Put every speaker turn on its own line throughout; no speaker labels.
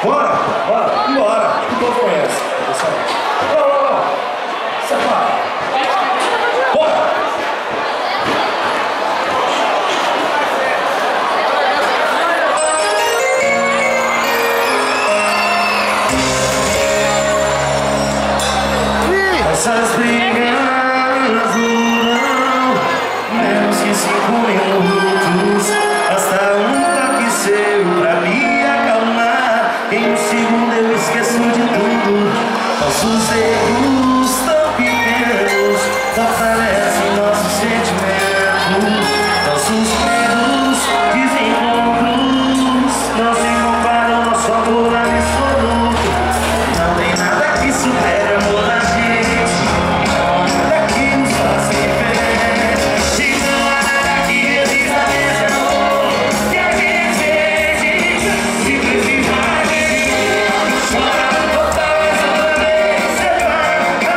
Bora, bora, embora. O povo conhece. Bora. Separa. Bora. Essas brigas duram menos que 5 minutos. Basta um toque seu pra me acalmar. Em um segundo eu esqueço de tudo. Nossos erros tão pequenos fortalecem nossos sentimentos. Nossos medos, desencontros não se comparam ao nosso amor absoluto. Não tem nada que supere o amor da gente. Nada que nos faça diferente. E não há nada que resista nesse amor que a gente sente. Se precisar de mim, chora no total, mais uma vez você vai.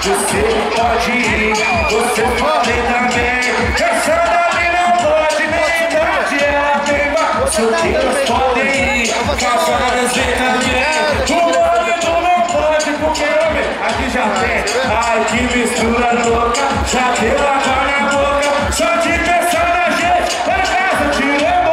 você pode ir, você pode também. Essa dali não pode, nem idade ela tem. Solteiras podem ir, casadas vem também. O marido não pode, porque homem aqui já tem. Ai, que mistura louca, já deu água na boca. Só de pensar na gente, pra casa te levou.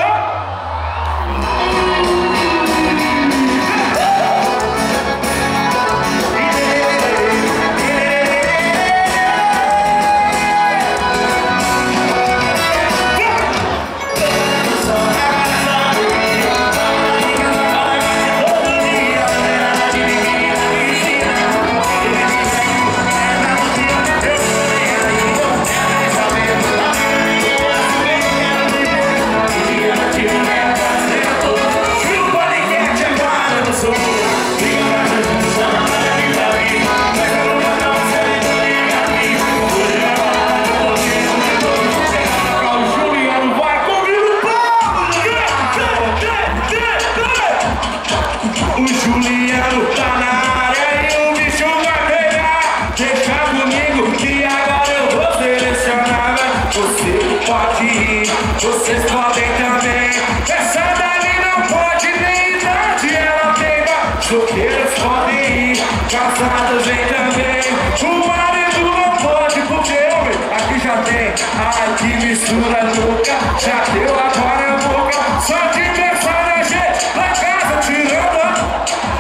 O Juliano tá na área e o bicho vai pegar. Deixa comigo que agora eu vou selecionar. Você pode ir, vocês podem também. Essa dali não pode, nem idade ela tem. Solteiras podem ir, casadas vem também. O marido não pode, porque homem aqui já tem. Ai, que mistura louca, já deu agora na boca. Só de pensar na gente, pra casa tirando.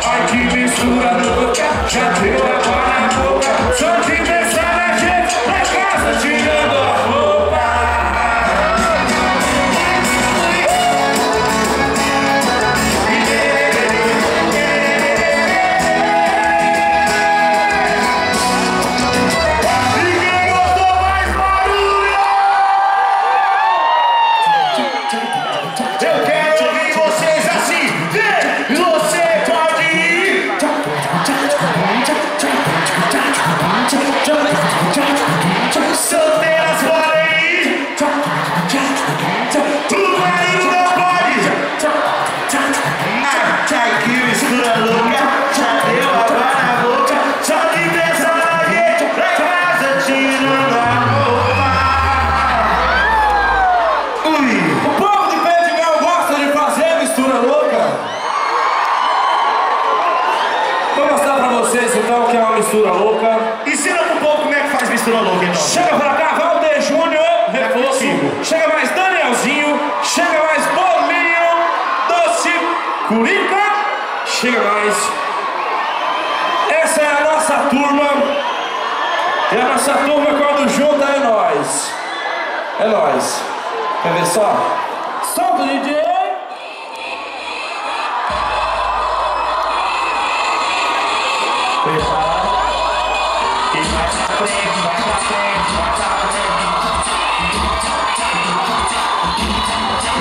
Ai, que mistura louca, já deu agora na boca. Só de pensar na gente, pra casa tirando a roupa. Ninguém botou mais barulho! Eu quero ouvir vocês assim. Você pode ir. Solteiras podem ir. O marido não pode. Ai, que mistura louca, já deu água na boca. Só de pensar na gente, pra casa tirando a roupa. O povo de Pé de Mel gosta de fazer mistura louca. Vou mostrar pra vocês então o que é uma mistura louca.
Ensina pro povo como é que faz mistura louca, então.
Chega pra cá, Valder Júnior, reforço. Chega mais Danielzinho, chega mais Bolinho, Doce, Curica. Chega mais. Essa é a nossa turma. E a nossa turma quando junta é nós. É nós. Quer ver só? Solta o DJ.
Quem vai pra frente, vai pra frente, vai pra frente.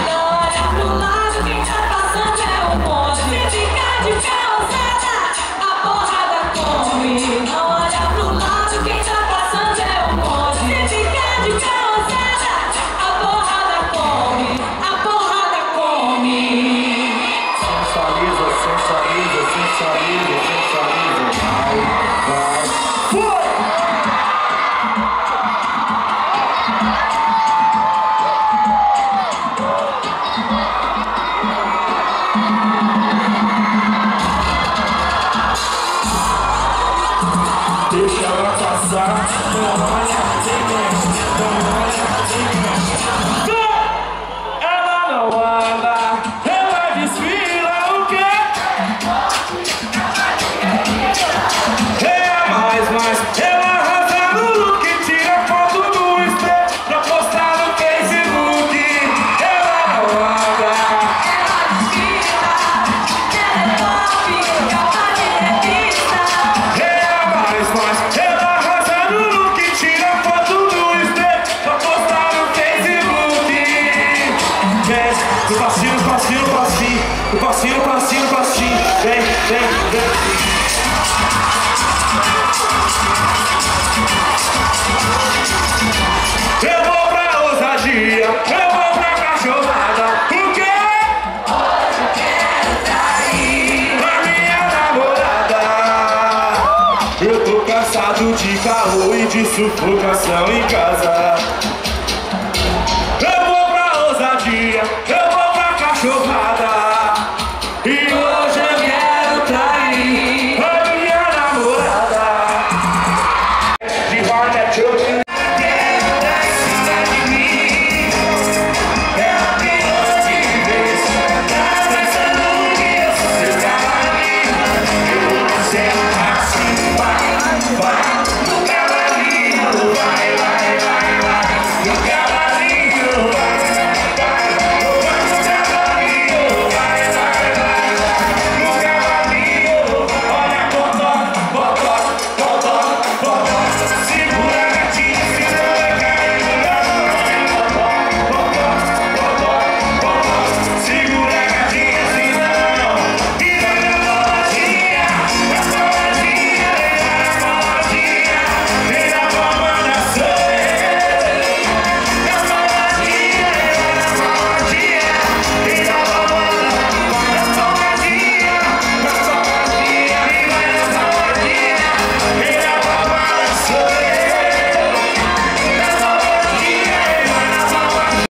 Não olha pro lado, quem tá passando é o bonde. Se ficar de calçada, a porrada come. Não olha pro lado, quem tá passando é o bonde. Se ficar de calçada, a porrada come. A porrada come.
Sensualiza, sensualiza, sensualiza, sensualiza. Vai. Foi! Deixa ela passar, não olha, tem mexe, não olha, tem mexe. Ela não anda, ela desfila o quê? É mais, ela arrasa no look, tira foto do espelho pra postar no Facebook. Ela não anda.
Ela desfila, ela é pop, capa de revista.
É mais, ela arrasa no look, tira foto do espelho pra postar no Facebook. Vem, do passinho, passinho, passinho, do passinho, passinho, passinho. Vem, vem, vem. Eu vou pra ousadia, eu vou pra cachorrada. O quê?
Hoje eu quero trair.
Pra minha namorada. Eu tô cansado de de caô e de sufocação em casa.